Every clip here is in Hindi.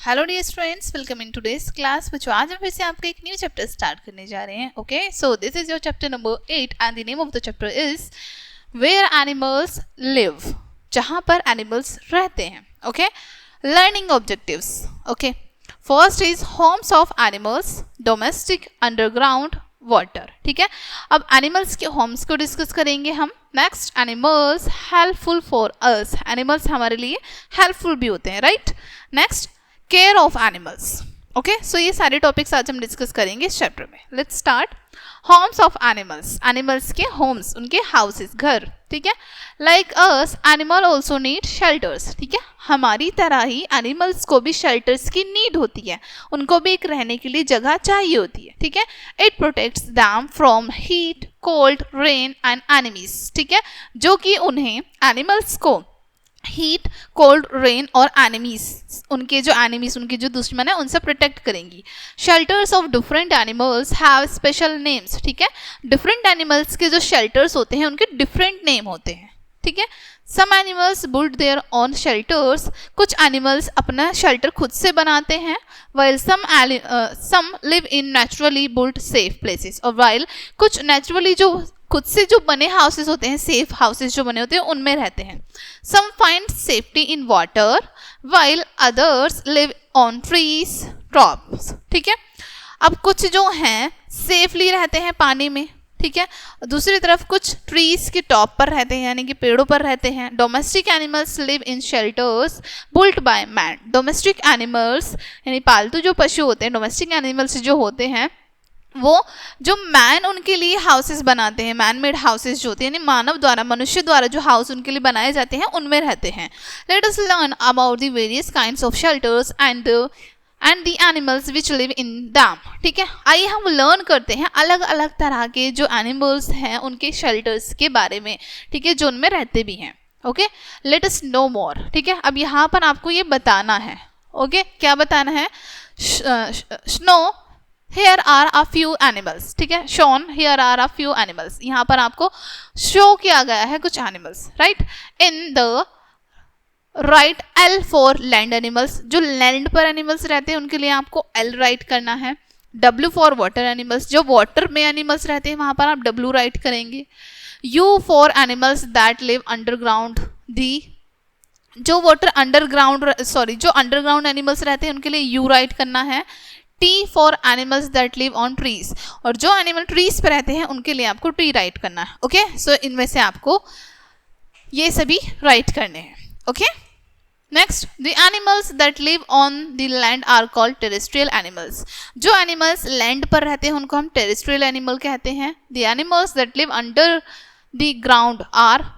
Hello dear students, welcome in today's class. बच्चों, आज हम फिर से आपका एक न्यू चैप्टर स्टार्ट करने जा रहे हैं। Okay, so this is your chapter number 8 and the name of the chapter is where animals live, जहां पर एनिमल्स रहते हैं। Okay, learning objectives. Okay, first is homes of animals, domestic, underground, water. ठीक है, अब एनिमल्स के होम्स को डिस्कस करेंगे हम। Next, animals helpful for us, animals हमारे लिए हेल्पफुल भी होते हैं, right. Next, care of animals. Okay, so ये सारे टॉपिक्स आज हम डिस्कस करेंगे इस चैप्टर में। Let's start. Holmes of animals, animals के होम्स, उनके हाउसेस, घर। ठीक है, like us animal also need shelters. ठीक है, हमारी तरह ही एनिमल्स को भी शेल्टर्स की नीड होती है, उनको भी एक रहने के लिए जगह चाहिए होती है। ठीक है, it protects them from heat, cold, rain and enemies. ठीक है, जो कि उन्हें एनिमल्स को हीट, कोल्ड, रेन और एनिमीज, उनके जो दुश्मन है उनसे प्रोटेक्ट करेंगी। Shelters of different animals have special names. ठीक है, डिफरेंट एनिमल्स के जो शेल्टर्स होते हैं उनके डिफरेंट नेम होते हैं। ठीक है, some animals build their own shelters, कुछ एनिमल्स अपना शेल्टर खुद से बनाते हैं। while some live in naturally built safe places, और while कुछ नेचुरली जो खुद से जो बने हाउसेस होते हैं, सेफ हाउसेस जो बने होते हैं, उनमें रहते हैं। Sum find safety in water while others live on trees, crops। ठीक है, अब कुछ जो हैं सेफली रहते हैं पानी में। ठीक है, दूसरी तरफ कुछ ट्रीज के टॉप पर रहते हैं, यानी कि पेड़ों पर रहते हैं। Domestic animals live in shelters built by man, domestic animals यानी पालतू जो पशु होते हैं, डोमेस्टिक एनिमल्स जो होते हैं, वो जो मैन उनके लिए हाउसेस बनाते हैं, मैन मेड हाउसेस जो होते हैं, यानी मानव द्वारा, मनुष्य द्वारा जो हाउस उनके लिए बनाए जाते हैं, उनमें रहते हैं। Let us learn about the various kinds of shelters and the animals which live in them. ठीक है, आइए हम लर्न करते हैं अलग अलग तरह के जो एनिमल्स हैं उनके शेल्टर्स के बारे में। ठीक है, जो उनमें रहते भी हैं। ओके, लेट अस नो मोर। ठीक है, अब यहाँ पर आपको ये बताना है। ओके, क्या बताना है? Snow Here are a few animals। ठीक है, shown here are a few animals, यहाँ पर आपको शो किया गया है कुछ animals, right. In the right L for land animals, जो लैंड पर एनिमल्स रहते हैं उनके लिए आपको L राइट करना है। W फॉर वाटर एनिमल्स, जो वाटर में एनिमल्स रहते हैं वहां पर आप W राइट करेंगे। U for animals that live underground, जो अंडरग्राउंड एनिमल्स रहते हैं उनके लिए U राइट करना है। T for animals that live on trees, और जो एनिमल ट्रीज पे रहते हैं उनके लिए आपको T राइट करना है। ओके, सो इनमें से आपको ये सभी राइट करने हैं। Okay, next, the animals that live on the land are called terrestrial animals, जो एनिमल्स लैंड पर रहते हैं उनको हम टेरेस्ट्रियल एनिमल कहते हैं। The animals that live under the ground are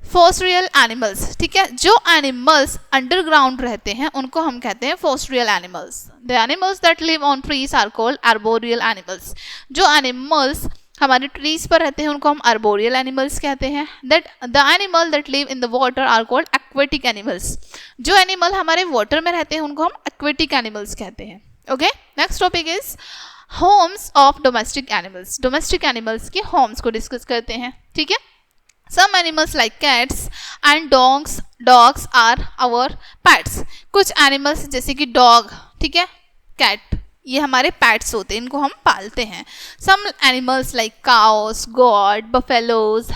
fossorial animals. ठीक है, जो एनिमल्स अंडरग्राउंड रहते हैं उनको हम कहते हैं fossorial animals. The animals that live on trees are called arboreal animals, जो एनिमल्स हमारे ट्रीज पर रहते हैं उनको हम आर्बोरियल एनिमल्स कहते हैं। That the animal that live in the water are called aquatic animals, जो एनिमल हमारे वाटर में रहते हैं उनको हम एक्वेटिक एनिमल्स कहते हैं। Okay, next topic is homes of domestic animals, domestic animals के होम्स को डिस्कस करते हैं। ठीक है, Some animals like cats and dogs are our pets। कुछ एनिमल्स जैसे कि डॉग, ठीक है, कैट, ये हमारे पैट्स होते हैं, इनको हम पालते हैं। Some animals like cows, goat, buffaloes,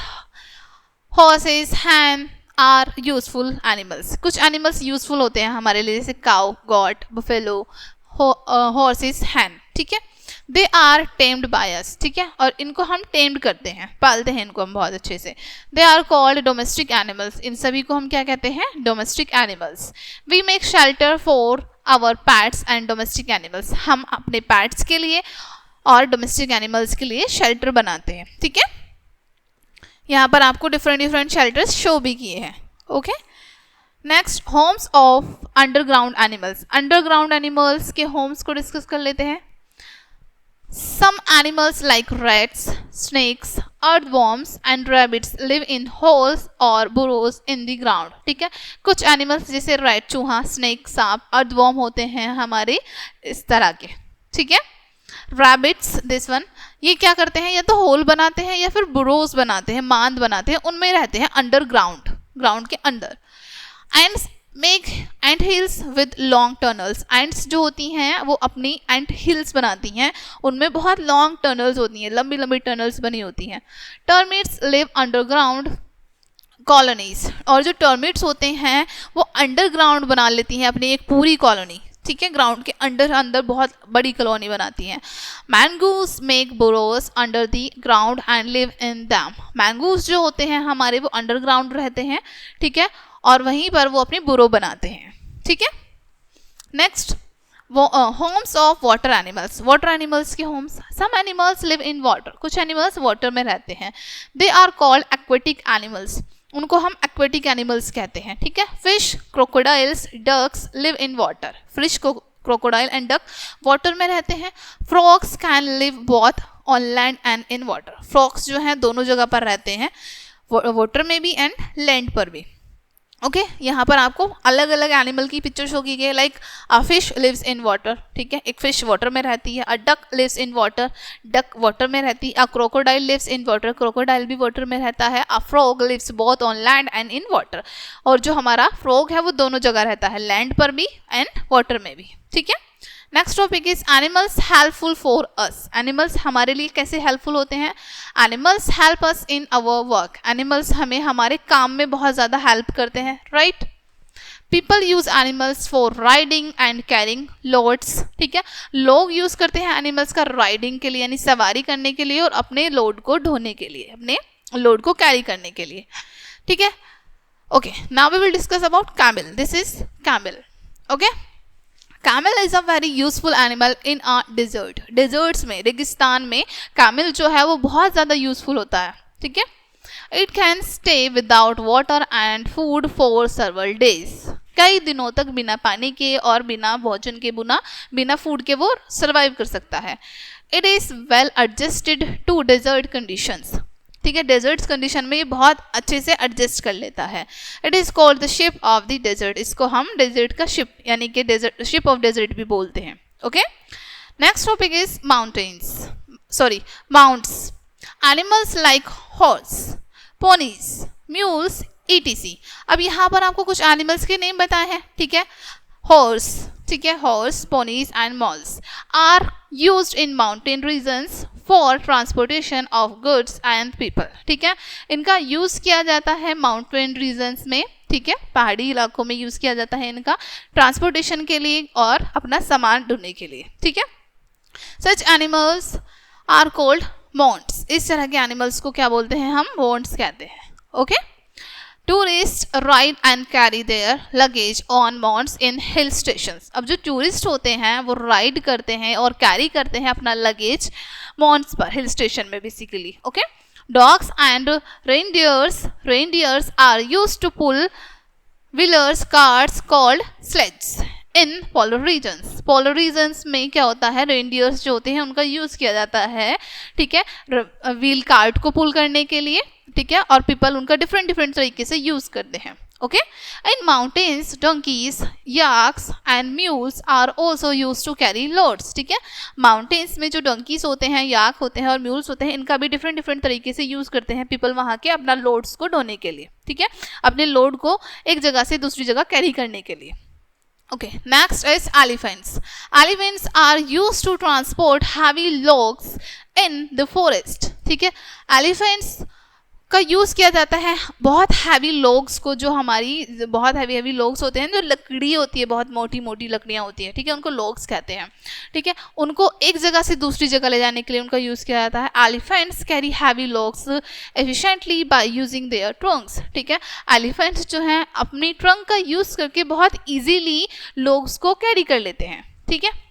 horses, hen are useful animals। कुछ एनिमल्स यूजफुल होते हैं हमारे लिए, जैसे cow, goat, buffalo, horses, hen. ठीक है, they are tamed by us. ठीक है, और इनको हम टेम्ड करते हैं, पालते हैं इनको हम बहुत अच्छे से। They are called domestic animals, इन सभी को हम क्या कहते हैं? Domestic animals. We make shelter for our pets and domestic animals, हम अपने पैट्स के लिए और डोमेस्टिक एनिमल्स के लिए शेल्टर बनाते हैं। ठीक है, यहाँ पर आपको डिफरेंट शेल्टर्स शो भी किए हैं। Okay, next, homes of underground animals, underground animals के होम्स को डिस्कस कर लेते हैं। Some animals like rats, snakes, earthworms and rabbits live in holes or burrows in the ground। ठीक है, कुछ एनिमल्स जैसे रैट, चूहा, स्नेक, सांप, अर्थवॉर्म होते हैं हमारे इस तरह के। ठीक है, रैबिट्स, दिस वन, ये क्या करते हैं? या तो होल बनाते हैं या फिर बुरोज बनाते हैं, मांद बनाते हैं, उनमें रहते हैं अंडरग्राउंड, ग्राउंड के अंदर। And make ant hills with long tunnels. Ants जो होती हैं वो अपनी एंट हिल्स बनाती हैं, उनमें बहुत लॉन्ग टनल्स होती हैं, लंबी लंबी टनल्स बनी होती हैं. Termites live underground colonies. और जो टर्मिट्स होते हैं वो अंडरग्राउंड बना लेती हैं अपनी एक पूरी कॉलोनी. ठीक है, ग्राउंड के अंदर बहुत बड़ी कॉलोनी बनाती हैं. Mongoose make burrows under the ground and live in them. Mongoose जो होते हैं हमारे वो अंडरग्राउंड रहते हैं. ठीक है, और वहीं पर वो अपनी बुरो बनाते हैं. ठीक है, next homes of water animals. Water animals के homes. Some animals live in water. कुछ एनिमल्स वाटर में रहते हैं. They are called aquatic animals. उनको हम एक्वेटिक एनिमल्स कहते हैं. ठीक है, fish, crocodiles, ducks live in water. Fish को क्रोकोडाइल एंड डक वाटर में रहते हैं. Frogs can live both on land and in water. Frogs जो हैं दोनों जगह पर रहते हैं, वाटर में भी एंड लैंड पर भी. ओके, यहाँ पर आपको अलग अलग एनिमल की पिक्चर शो की गई. Like a fish lives in water. ठीक है, एक फिश वाटर में रहती है. A duck lives in water. Duck water में रहती है. A crocodile lives in water. Crocodile भी वाटर में रहता है. A frog lives both on land and in water. और जो हमारा फ्रॉग है वो दोनों जगह रहता है, लैंड पर भी एंड वाटर में भी. ठीक है, next topic is animals helpful for us. Animals हमारे लिए कैसे हेल्पफुल होते हैं. Animals help us in our work. Animals हमें हमारे काम में बहुत ज़्यादा हेल्प करते हैं, right. People use animals for riding and carrying loads. ठीक है, लोग यूज करते हैं एनिमल्स का राइडिंग के लिए यानी सवारी करने के लिए और अपने लोड को ढोने के लिए, अपने लोड को कैरी करने के लिए. ठीक है, okay, now we will discuss about camel. This is camel. Okay, camel is a very useful animal in a desert. Deserts में, रेगिस्तान में कैमल जो है वो बहुत ज़्यादा यूजफुल होता है. ठीक है, it can stay without water and food for several days. कई दिनों तक बिना पानी के और बिना भोजन के, बिना फूड के वो सर्वाइव कर सकता है. It is well adjusted to desert conditions. ठीक है, डेजर्ट्स कंडीशन में ये बहुत अच्छे से एडजस्ट कर लेता है. It is called the ship of the desert. इसको हम डेजर्ट का शिप यानी कि डेजर्ट, शिप ऑफ डेजर्ट भी बोलते हैं. Okay, next topic is mounts. Animals like horse, ponies, mules, ETC. अब यहाँ पर आपको कुछ एनिमल्स के नेम बताए हैं. ठीक है, हॉर्स. ठीक है, horse, ponies and mules are used in mountain regions for transportation of goods and people. ठीक है, इनका यूज़ किया जाता है माउंटेन रीजन्स में. ठीक है, पहाड़ी इलाकों में यूज़ किया जाता है इनका ट्रांसपोर्टेशन के लिए और अपना सामान ढूंढने के लिए. ठीक है, such animals are cold months. इस तरह के एनिमल्स को क्या बोलते हैं हम, मॉन्ट्स कहते हैं. Okay, tourist ride and carry their luggage on mounts in hill stations. अब जो टूरिस्ट होते हैं वो राइड करते हैं और कैरी करते हैं अपना लगेज मॉन्ट्स पर, हिल स्टेशन में basically. Okay, dogs and reindeers are used to pull wheelers carts called sleds in polar regions. Polar regions में क्या होता है, रेनडियर्स जो होते हैं उनका यूज़ किया जाता है. ठीक है, व्हील कार्ट को पुल करने के लिए. ठीक है, और पीपल उनका डिफरेंट तरीके से यूज़ करते हैं. Okay, in mountains donkeys, yaks and mules are also use to carry loads. ठीक है, माउंटेन्स में जो डोंकीज होते हैं, याक होते हैं और म्यूल्स होते हैं, इनका भी डिफरेंट तरीके से यूज़ करते हैं पीपल वहाँ के अपना लोड्स को ढोने के लिए. ठीक है, अपने लोड को एक जगह से दूसरी जगह कैरी करने के लिए. Okay, next is elephants. Elephants are used to transport heavy logs in the forest. ठीक है, elephants का यूज़ किया जाता है बहुत हैवी लोग्स को, जो हमारी बहुत हैवी लोग्स होते हैं, जो लकड़ी होती है, बहुत मोटी मोटी लकड़ियाँ होती हैं. ठीक है, उनको लोग्स कहते हैं. ठीक है, उनको एक जगह से दूसरी जगह ले जाने के लिए उनका यूज़ किया जाता है. Elephants carry heavy logs efficiently by using their Trunks. ठीक है, एलिफेंट्स जो हैं अपनी ट्रंक का यूज़ करके बहुत ईजीली लोग्स को कैरी कर लेते हैं. ठीक है,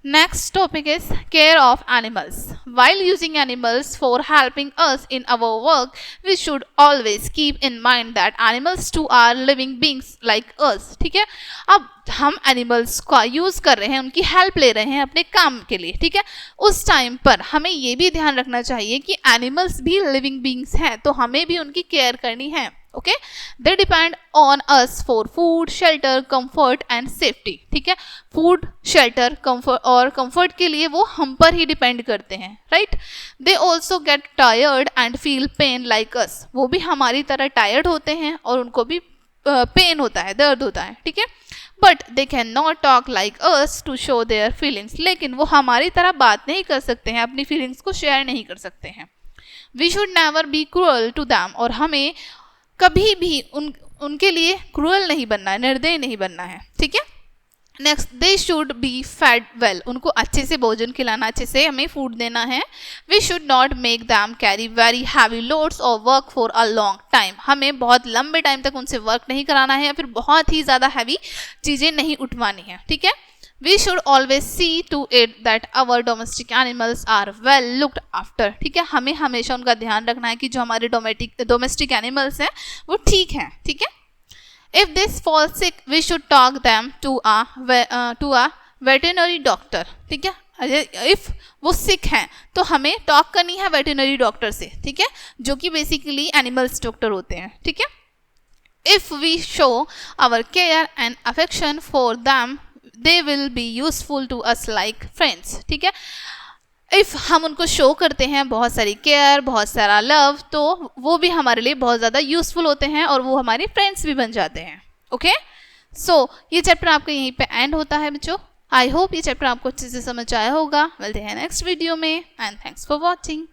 next topic is care of animals. While using animals for helping us in our work, we should always keep in mind that animals too are living beings like us. ठीक है, अब हम एनिमल्स का यूज़ कर रहे हैं, उनकी हेल्प ले रहे हैं अपने काम के लिए. ठीक है, उस टाइम पर हमें ये भी ध्यान रखना चाहिए कि एनिमल्स भी लिविंग बींग्स हैं, तो हमें भी उनकी केयर करनी है. Okay, they depend on us for food, shelter, comfort and safety. ठीक है, फूड, शेल्टर, कंफर्ट और कंफर्ट के लिए वो हम पर ही डिपेंड करते हैं, right. They also get tired and feel pain like us. वो भी हमारी तरह टायर्ड होते हैं और उनको भी पेन होता है, दर्द होता है, ठीक है। But they can not talk like us to show their feelings, लेकिन वो हमारी तरह बात नहीं कर सकते हैं, अपनी फीलिंग्स को शेयर नहीं कर सकते हैं। We should never be cruel to them, और हमें कभी भी उनके लिए क्रूअल नहीं बनना है, निर्दयी नहीं बनना है, ठीक है। Next, they should be fed well, उनको अच्छे से भोजन खिलाना, अच्छे से हमें फूड देना है। We should not make them carry very heavy loads और work for a long time, हमें बहुत लंबे टाइम तक उनसे वर्क नहीं कराना है या फिर बहुत ही ज़्यादा हैवी चीज़ें नहीं उठवानी है, ठीक है। We should always see to it that our domestic animals are well looked after, ठीक है। हमें हमेशा उनका ध्यान रखना है कि जो हमारे डोमेस्टिक एनिमल्स हैं वो ठीक हैं, ठीक है। If this fall sick, we should talk them to a veterinary doctor, ठीक है। इफ वो सिक हैं तो हमें टॉक करनी है वेटरनरी डॉक्टर से, ठीक है, जो कि बेसिकली एनिमल्स डॉक्टर होते हैं, ठीक है। If we show our care and affection for them they will be useful to us like friends, ठीक है। इफ़ हम उनको शो करते हैं बहुत सारी केयर, बहुत सारा लव, तो वो भी हमारे लिए बहुत ज़्यादा यूज़फुल होते हैं और वो हमारे फ्रेंड्स भी बन जाते हैं, ओके। सो ये चैप्टर आपका यहीं पे एंड होता है बच्चों। आई होप ये चैप्टर आपको अच्छे से समझ आया होगा। मिलते हैं नेक्स्ट वीडियो में एंड थैंक्स फॉर वॉचिंग।